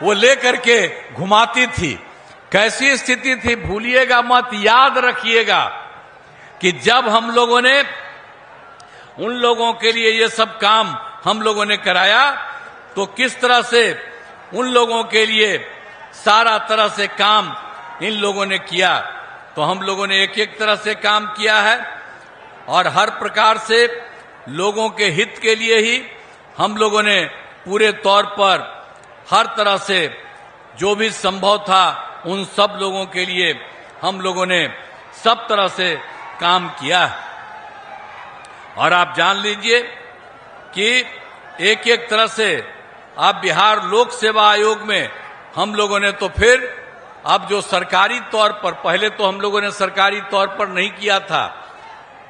वो लेकर के घुमाती थी। कैसी स्थिति थी भूलिएगा मत, याद रखिएगा कि जब हम लोगों ने उन लोगों के लिए ये सब काम हम लोगों ने कराया तो किस तरह से उन लोगों के लिए सारा तरह से काम इन लोगों ने किया। तो हम लोगों ने एक एक तरह से काम किया है और हर प्रकार से लोगों के हित के लिए ही हम लोगों ने पूरे तौर पर हर तरह से जो भी संभव था उन सब लोगों के लिए हम लोगों ने सब तरह से काम किया है। और आप जान लीजिए कि एक एक तरह से आप बिहार लोक सेवा आयोग में हम लोगों ने तो फिर अब जो सरकारी तौर पर, पहले तो हम लोगों ने सरकारी तौर पर नहीं किया था,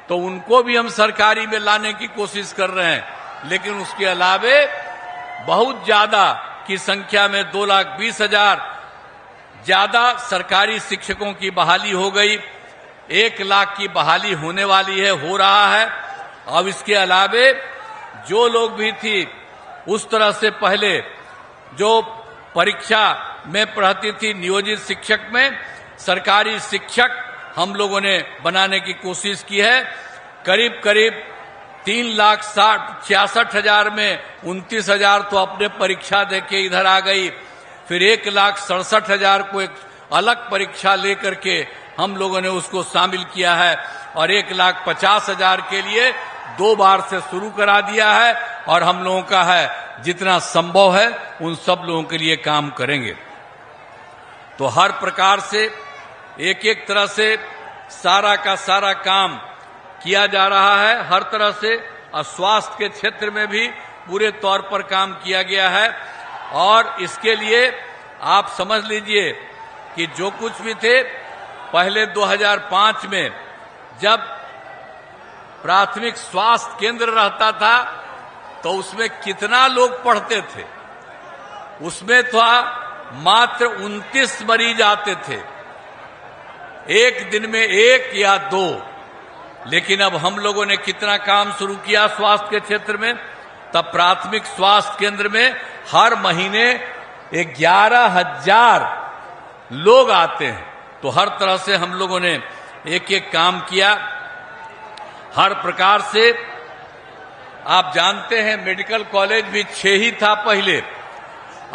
तो उनको भी हम सरकारी में लाने की कोशिश कर रहे हैं। लेकिन उसके अलावे बहुत ज्यादा की संख्या में 2,20,000 ज्यादा सरकारी शिक्षकों की बहाली हो गई। 1 लाख की बहाली होने वाली है, हो रहा है। अब इसके अलावे जो लोग भी थी उस तरह से पहले जो परीक्षा में पढ़ती थी नियोजित शिक्षक में, सरकारी शिक्षक हम लोगों ने बनाने की कोशिश की है। करीब करीब 3,66,000 में 29,000 तो अपने परीक्षा देके इधर आ गई। फिर 1,67,000 को एक अलग परीक्षा लेकर के हम लोगों ने उसको शामिल किया है और 1,50,000 के लिए 2 बार से शुरू करा दिया है। और हम लोगों का है जितना संभव है उन सब लोगों के लिए काम करेंगे। तो हर प्रकार से एक एक तरह से सारा का सारा काम किया जा रहा है हर तरह से। और स्वास्थ्य के क्षेत्र में भी पूरे तौर पर काम किया गया है। और इसके लिए आप समझ लीजिए कि जो कुछ भी थे पहले 2005 में जब प्राथमिक स्वास्थ्य केंद्र रहता था तो उसमें कितना लोग पढ़ते थे, उसमें तो मात्र 29 मरीज आते थे, एक दिन में 1 या 2। लेकिन अब हम लोगों ने कितना काम शुरू किया स्वास्थ्य के क्षेत्र में। तब प्राथमिक स्वास्थ्य केंद्र में हर महीने 11,000 लोग आते हैं। तो हर तरह से हम लोगों ने एक एक काम किया हर प्रकार से। आप जानते हैं मेडिकल कॉलेज भी 6 ही था पहले,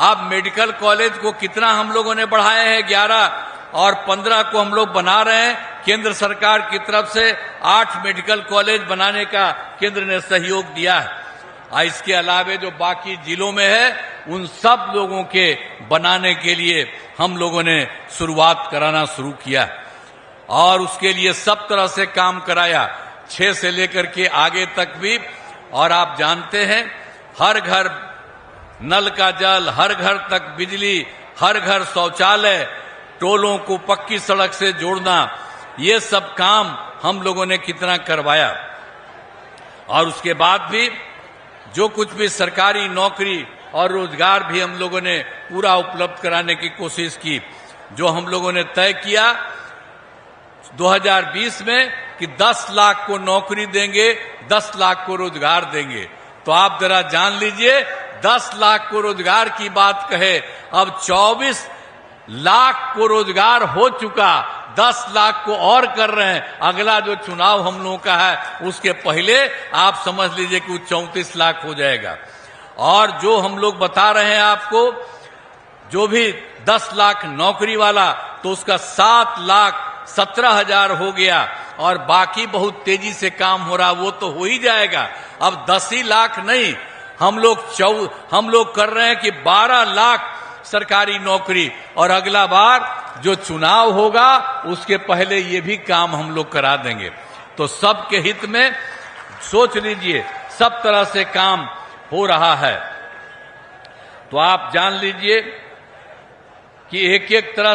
अब मेडिकल कॉलेज को कितना हम लोगों ने बढ़ाए हैं, 11 और 15 को हम लोग बना रहे हैं। केंद्र सरकार की तरफ से 8 मेडिकल कॉलेज बनाने का केंद्र ने सहयोग दिया है। और इसके अलावे जो बाकी जिलों में है उन सब लोगों के बनाने के लिए हम लोगों ने शुरुआत कराना शुरू किया और उसके लिए सब तरह से काम कराया, 6 से लेकर के आगे तक भी। और आप जानते हैं हर घर नल का जल, हर घर तक बिजली, हर घर शौचालय, टोलों को पक्की सड़क से जोड़ना, ये सब काम हम लोगों ने कितना करवाया। और उसके बाद भी जो कुछ भी सरकारी नौकरी और रोजगार भी हम लोगों ने पूरा उपलब्ध कराने की कोशिश की। जो हम लोगों ने तय किया 2020 में कि 10 लाख को नौकरी देंगे, 10 लाख को रोजगार देंगे। तो आप जरा जान लीजिए 10 लाख को रोजगार की बात कहे, अब 24 लाख को रोजगार हो चुका, 10 लाख को और कर रहे हैं। अगला जो चुनाव हम लोगों का है उसके पहले आप समझ लीजिए कि वो 34 लाख हो जाएगा। और जो हम लोग बता रहे हैं आपको, जो भी 10 लाख नौकरी वाला तो उसका 7,17,000 हो गया और बाकी बहुत तेजी से काम हो रहा, वो तो हो ही जाएगा। अब 10 ही लाख नहीं, हम लोग कर रहे हैं कि 12 लाख सरकारी नौकरी। और अगला बार जो चुनाव होगा उसके पहले ये भी काम हम लोग करा देंगे। तो सबके हित में सोच लीजिए सब तरह से काम हो रहा है। तो आप जान लीजिए कि एक एक तरह